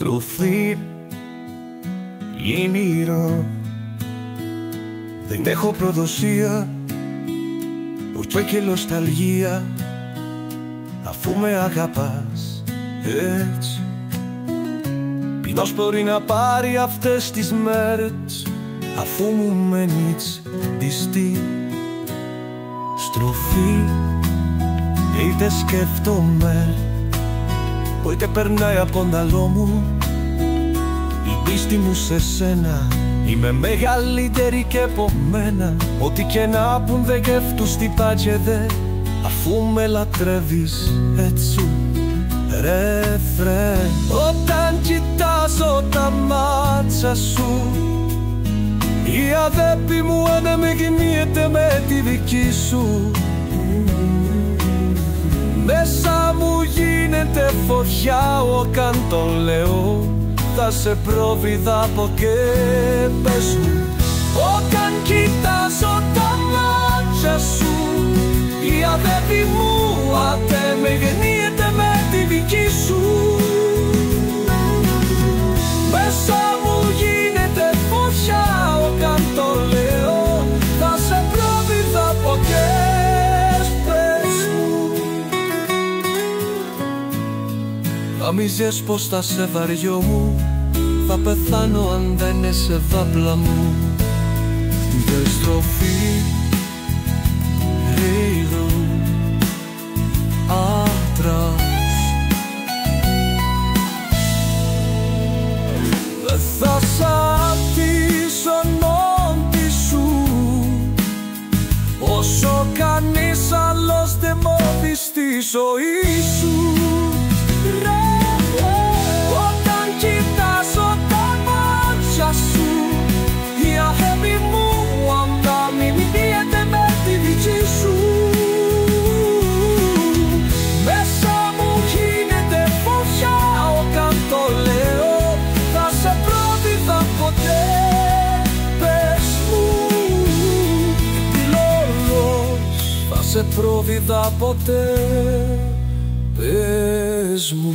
Στροφή, λύνηρο. Δεν έχω προδοσία, ούτε και νοσταλγία, αφού με αγαπάς έτσι. Ποιος μπορεί να πάρει αυτές τις μέρες, αφού μου μένεις πιστή. Στροφή, είτε σκέφτομαι, είτε περνάει από το μυαλό μου, η πίστη μου σε σένα είμαι μεγαλύτερη και από μένα. Ό,τι και να πουν δεν γεύτους τι πάτζεδε, αφού με λατρεύεις έτσι. Ρεφρέ, όταν κοιτάζω τα μάτια σου, η αδέπη μου αναμειγνύεται με τη δική σου. Μέσα μου γίνεται φωτιά, όταν το λέω θα σε προβιδάπω και πες μου. Όταν κοιτάζω τα μάτια σου, η αδέπη μου αναμειγνύεται με τη δική σου. Μέσα μου γίνεται φωτιά, όταν το λέω θα σε προβιδάπω και πες μου. Νομίζεις πως θα σε βαριόμουν, θα πεθάνω αν δεν είσαι δάπλα μου. Δεν στροφή, ρίγο, άντρας. Δεν θα σ' απτήσω νόντι σου, όσο κανείς άλλος δεν μόβει στη ζωή σου. Όταν κοιτάζω τα μάτια σου, η αγάπη μου αναμειγνύεται με τη δική σου. Μέσα μου γίνεται φωτιά, όταν το λέω θα σε πρόδιδα ποτέ. Πες μου, λόγος, θα σε πρόδιδα ποτέ. Πες μου.